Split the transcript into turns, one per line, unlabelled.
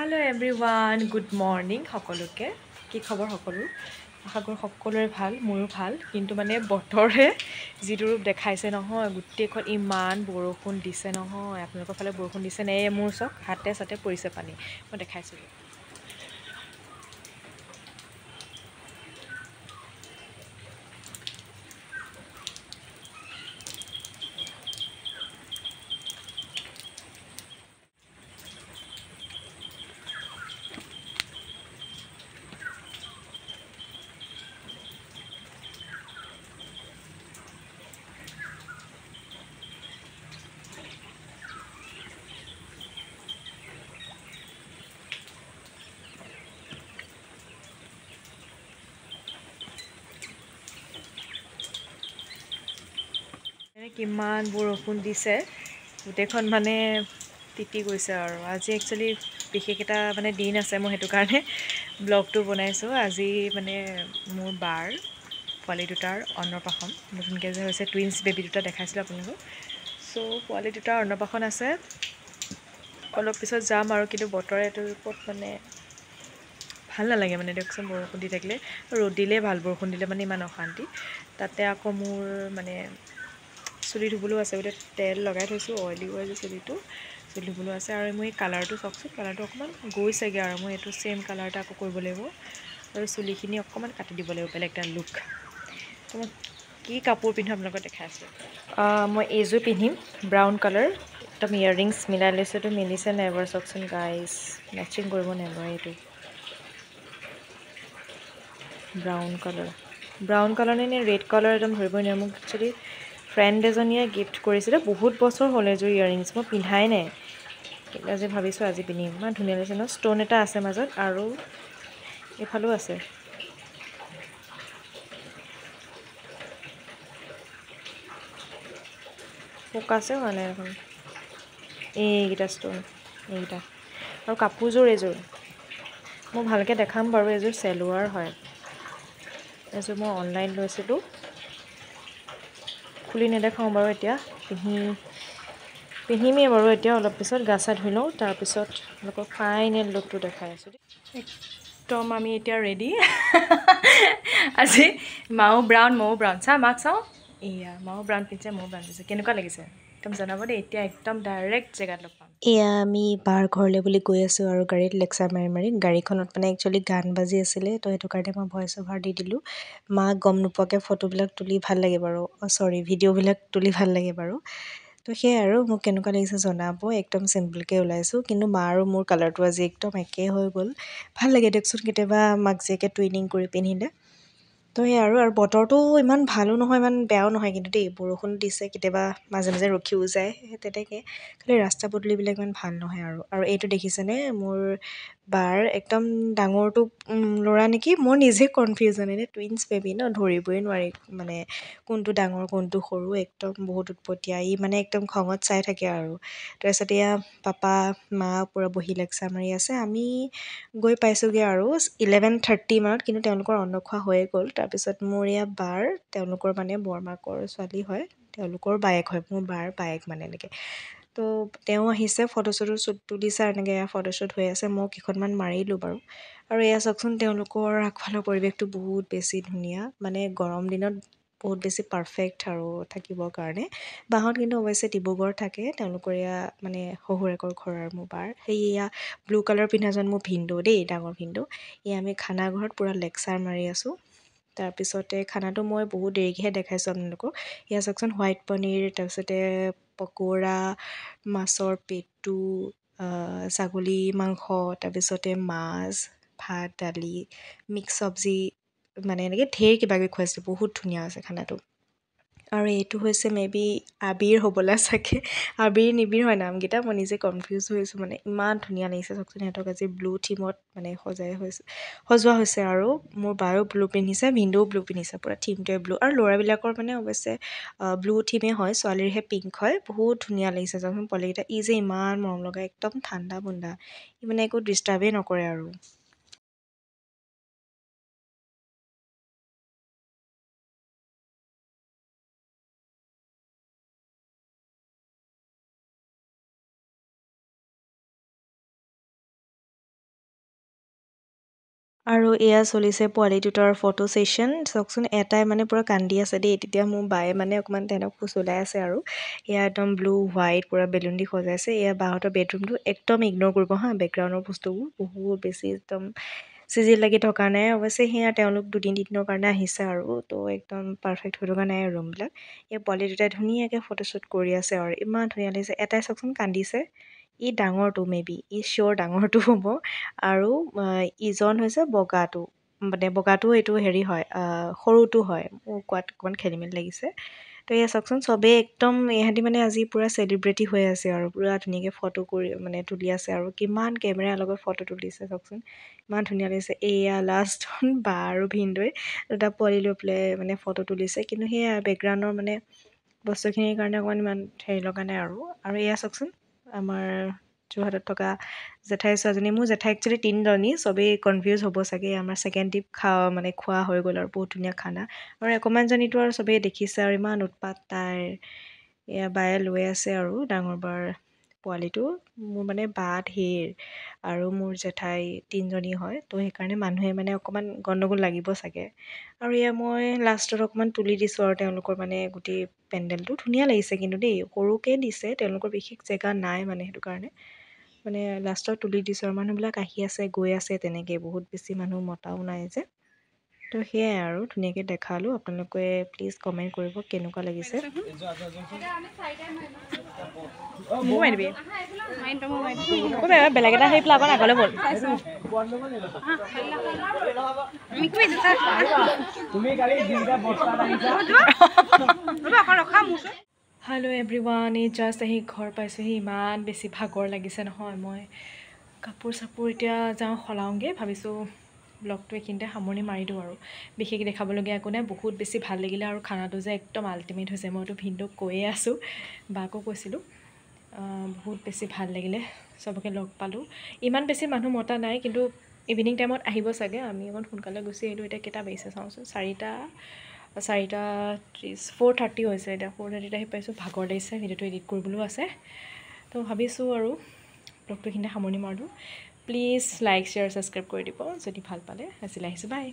Hello everyone, good morning সকলোকে কি খবৰ সকলো আশা কৰোঁ সকলোৰে ভাল মোৰো ভাল কিন্তু মানে বতৰে যিটো ৰূপ দেখাইছে নহয় গোটেইখন ইমান বৰষুণ দিছে নহয় আপোনালোকৰ ফালে বৰষুণ দিছে নে মোৰ চক হাতে চাতে পৰিছে পানী মই দেখাইছোঁ কিমান বৰষুণ দিছে গোটেইখন মানে তিতি গৈছে আৰু আজি একচুৱেলি বিশেষ এটা মানে দিন আছে মই সেইটো কাৰণে ব্লগটো বনাইছোঁ আজি মানে মোৰ বাৰ পোৱালি দুটাৰ অন্নপ্ৰাশন নতুনকৈ যে হৈছে টুইনছ বেবী দুটা দেখাইছিলোঁ আপোনালোকক চ' পোৱালি দুটাৰ অন্নপ্ৰাশন আছে অলপ পিছত যাম আৰু কিন্তু বতৰে এইটো ওপৰত মানে ভাল নালাগে মানে দিয়কচোন বৰষুণ দি থাকিলে ৰ'দ দিলেই ভাল বৰষুণ দিলে মানে ইমান অশান্তি তাতে আকৌ মোৰ মানে চুলি ধুবলৈও আছে গোটেই তেল লগাই থৈছোঁ অইলি হৈ যে চুলি ধুবলৈও আছে আৰু মোৰ এই কালাৰটো চাওকচোন কালাৰটো অকণমান গৈছেগৈ আৰু মই এইটো ছেইম কালাৰটা আকৌ কৰিব লাগিব আৰু চুলিখিনি অকণমান কাটি দিব লাগিব বেলেগ এটা লুক তো মই কি কাপোৰ পিন্ধো আপোনালোকক দেখাই আছোঁ মই এইযোৰ পিন্ধিম ব্ৰাউন কালাৰ একদম ইয়াৰৰিংছ মিলাই লৈছোঁ এইটো মিলিছে নাই এবাৰ চাওকচোন গাইজ মেচিং কৰিব নাই বাৰু এইটো ব্ৰাউন কালাৰ নে ৰেড কালাৰ একদম ধৰিবই নোৱাৰে মোক একচুৱেলি ফ্ৰেণ্ড এজনীয়ে গিফ্ট কৰিছিলে বহুত বছৰ হ'ল এযোৰ ইয়াৰৰিংছ মই পিন্ধাই নাই কিন্তু আজি ভাবিছোঁ আজি পিন্ধিম ইমান ধুনীয়া লাগিছে ন ষ্ট'ন এটা আছে মাজত আৰু এইফালেও আছে ফ'কাছে হোৱা নাই এখন এইকেইটা ষ্ট'ন এইকেইটা আৰু কাপোৰযোৰ এইযোৰ মই ভালকৈ দেখাম বাৰু এইযোৰ চেলোৱাৰ হয় এইযোৰ মই অনলাইন লৈছিলোঁ খুলি নেদেখাওঁ বাৰু এতিয়া পিন্ধিমেই বাৰু এতিয়া অলপ পিছত গা চা ধুই লওঁ তাৰপিছত আপোনালোকক ফাইনেল লুকটো দেখাই আছোঁ একদম আমি এতিয়া ৰেডি আজি মাও ব্ৰাউন ময়ো ব্ৰাউন চা মাক চাওঁ এয়া মাও ব্ৰাউন পিন্ধিছে ময়ো ব্ৰাউন পিন্ধিছে কেনেকুৱা লাগিছে একদম জনাব দেই এতিয়া একদম ডাইৰেক্ট জেগাত লগ পাম এয়া আমি বাৰ ঘৰলৈ বুলি গৈ আছোঁ আৰু গাড়ীত লেকচাৰ মাৰি গাড়ীখনত মানে একচুৱেলি গান বাজি আছিলে তো সেইটো কাৰণে মই ভইচ অভাৰ দি দিলোঁ মাক গম নোপোৱাকৈ ফটোবিলাক তুলি ভাল লাগে বাৰু চৰি ভিডিঅ'বিলাক তুলি ভাল লাগে বাৰু তো সেয়াই আৰু মোক কেনেকুৱা লাগিছে জনাব একদম চিম্পলকৈ ওলাইছোঁ কিন্তু মা আৰু মোৰ কালাৰটো আজি একদম একেই হৈ গ'ল ভাল লাগে দিয়কচোন কেতিয়াবা মাক জীয়েকে টুইনিং কৰি পিন্ধিলে তো সেয়াই আৰু বতৰটো ইমান ভালো নহয় ইমান বেয়াও নহয় কিন্তু দেই বৰষুণ দিছে কেতিয়াবা মাজে মাজে ৰখিও যায় তেনেকৈ খালি ৰাস্তা পদূলিবিলাক ইমান ভাল নহয় আৰু এইটো দেখিছেনে মোৰ বাৰ একদম ডাঙৰটো ল'ৰা নেকি মই নিজে কনফিউজন এনে টুইনছ বেবী ন ধৰিবই নোৱাৰি মানে কোনটো ডাঙৰ কোনটো সৰু একদম বহুত উৎপতীয়া ই মানে একদম খঙত চাই থাকে আৰু তাৰপিছত এয়া পাপা মা পূৰা বহি লেকচাৰ মাৰি আছে আমি গৈ পাইছোঁগৈ আৰু 11:30 মানত কিন্তু তেওঁলোকৰ অন্নখোৱা হৈয়ে গ'ল তাৰপিছত মোৰ এয়া বাৰ তেওঁলোকৰ মানে বৰমাকৰ ছোৱালী হয় তেওঁলোকৰ বায়েক হয় মোৰ বাৰ বায়েক মানে এনেকৈ তো তেওঁ আহিছে ফটো চটো শ্বুট তুলিছে এনেকৈ এয়া ফটোশ্বুট হৈ আছে মই কেইখনমান মাৰিলোঁ বাৰু আৰু এয়া চাওকচোন তেওঁলোকৰ আগফালৰ পৰিৱেশটো বহুত বেছি ধুনীয়া মানে গৰম দিনত বহুত বেছি পাৰফেক্ট আৰু থাকিবৰ কাৰণে বাহঁত কিন্তু অৱশ্যে ডিব্ৰুগড় থাকে তেওঁলোকৰ এয়া মানে শহুৰেকৰ ঘৰ আৰু মোৰ বাৰ সেই এয়া ব্লু কালাৰ পিন্ধাজন মোৰ ভিনদেউ দেই ডাঙৰ ভিনদেউ এয়া আমি খানা ঘৰত পূৰা লেকচাৰ মাৰি আছোঁ তাৰপিছতে খানাটো মই বহুত দেৰিকৈহে দেখাইছোঁ আপোনালোকক এয়া চাওকচোন হোৱাইট পনীৰ তাৰপিছতে পকৌৰা মাছৰ পেটু ছাগলী মাংস তাৰপিছতে মাছ ভাত দালি মিক্স চব্জি মানে এনেকৈ ঢেৰ কিবাকিবি খুৱাইছিলোঁ বহুত ধুনীয়া হৈছে খানাটো আৰু এইটো হৈছে মেবি আবিৰ হ'বলা চাগে আবিৰ নিবিৰ হয় নামকেইটা মই নিজে কনফিউজ হৈছোঁ মানে ইমান ধুনীয়া লাগিছে চাওকচোন সিহঁতক আজি ব্লু থিমত মানে সজোৱা হৈছে আৰু মোৰ বায়েও ব্লু পিন্ধিছে ভিনদেউ ব্লু পিন্ধিছে পূৰা থিমটোৱে ব্লু আৰু ল'ৰাবিলাকৰ মানে অৱশ্যে ব্লু থিমেই হয় ছোৱালীৰহে পিংক হয় বহুত ধুনীয়া লাগিছে চাওকচোন পোৱালিকেইটা ই যে ইমান মৰম লগা একদম ঠাণ্ডা বুন্দা ই মানে একো ডিষ্টাৰ্বেই নকৰে আৰু আৰু এয়া চলিছে পোৱালি দুটাৰ ফটো ছেশ্যন চাওকচোন এটাই মানে পূৰা কান্দি আছে দেই তেতিয়া মোৰ বায়ে মানে অকণমান তেহেঁতক ফুচলাই আছে আৰু এয়া একদম ব্লু হোৱাইট পূৰা বেলুন দি সজাইছে এয়া বাহঁতৰ বেডৰুমটো একদম ইগন'ৰ কৰিব হা বেকগ্ৰাউণ্ডৰ বস্তুবোৰ বহুত বেছি একদম চিজিল লাগি থকা নাই অৱশ্যে সেয়া তেওঁলোক দুদিন তিনিদিনৰ কাৰণে আহিছে আৰু তো একদম পাৰফেক্ট হৈ থকা নাই ৰুমবিলাক এই পোৱালি দুটাই ধুনীয়াকৈ ফটোশ্বুট কৰি আছে আৰু ইমান ধুনীয়া লাগিছে এটাই চাওকচোন কান্দিছে ই ডাঙৰটো মে বি ই চিয়'ৰ ডাঙৰটো হ'ব আৰু ইজন হৈছে বগাটো মানে বগাটো এইটো হেৰি হয় সৰুটো হয় মোৰ কোৱাত অকণমান খেলি মেলি লাগিছে তো এয়া চাওকচোন চবেই একদম ইহঁতি মানে আজি পূৰা চেলিব্ৰিটি হৈ আছে আৰু পূৰা ধুনীয়াকৈ ফটো কৰি মানে তুলি আছে আৰু কিমান কেমেৰাৰ লগত ফটো তুলিছে চাওকচোন ইমান ধুনীয়া লাগিছে এয়া লাষ্টখন বা আৰু ভিনদৈ দুটা পোৱালি লৈ পেলাই মানে ফটো তুলিছে কিন্তু সেয়া বেকগ্ৰাউণ্ডৰ মানে বস্তুখিনিৰ কাৰণে অকণমান ইমান হেৰি লগা নাই আৰু এয়া চাওকচোন আমাৰ যোৰহাটত থকা জেঠাই ছোৱালীজনী মোৰ জেঠাই একচুৱেলি তিনিজনী চবেই কনফিউজ হ'ব চাগে আমাৰ ছেকেণ্ড ট্ৰিপ মানে খোৱা হৈ গ'ল আৰু বহুত ধুনীয়া খানা আৰু অকণমানজনীটো আৰু চবেই দেখিছে আৰু ইমান উৎপাত তাইৰ এয়া বায়ে লৈ আছে আৰু ডাঙৰ বাৰ পোৱালিটো মোৰ মানে বা ধেৰ আৰু মোৰ জেঠাই তিনিজনী হয় তো সেইকাৰণে মানুহে মানে অকণমান গণ্ডগোল লাগিব চাগে আৰু এয়া মই লাষ্টত অকণমান তুলি দিছোঁ আৰু তেওঁলোকৰ মানে গোটেই পেণ্ডেলটো ধুনীয়া লাগিছে কিন্তু দেই সৰুকৈ দিছে তেওঁলোকৰ বিশেষ জেগা নাই মানে সেইটো কাৰণে মানে লাষ্টত তুলি দিছোঁ আৰু মানুহবিলাক আহি আছে গৈ আছে তেনেকৈ বহুত বেছি মানুহ মতাও নাই যে তো সেয়াই আৰু ধুনীয়াকৈ দেখালোঁ আপোনালোকে প্লিজ কমেণ্ট কৰিব কেনেকুৱা লাগিছে বেলেগ এটা হেৰি পেলাই অকণ আগলৈ ব'ল হেল্ল' এভৰিৱান এই জাষ্ট আহি ঘৰ পাইছোঁহি ইমান বেছি ভাগৰ লাগিছে নহয় মই কাপোৰ চাপোৰ এতিয়া যাওঁ সলাওঁগৈ ভাবিছোঁ ব্লগটো এইখিনিতে সামৰণি মাৰি দিওঁ আৰু বিশেষ দেখাবলগীয়া একো নাই বহুত বেছি ভাল লাগিলে আৰু খানাটো যে একদম আল্টিমেট হৈছে মইতো ভিনদেউক কৈয়ে আছোঁ বাকো কৈছিলোঁ বহুত বেছি ভাল লাগিলে চবকে লগ পালোঁ ইমান বেছি মানুহ মতা নাই কিন্তু ইভিনিং টাইমত আহিব চাগে আমি অকণ সোনকালে গুচি আহিলোঁ এতিয়া কেইটা বাজিছে চাওঁচোন 4:30 হৈছে এতিয়া 4:30 আহি পাইছোঁ ভাগৰ লাগিছে ভিডিঅ'টো এডিট কৰিবলৈও আছে তো ভাবিছোঁ আৰু ব্লগটো এইখিনিতে সামৰণি মাৰোঁ প্লিজ লাইক শ্বেয়াৰ ছাবস্ক্ৰাইব কৰি দিব যদি ভাল পালে আজিলৈ আহিছোঁ বাই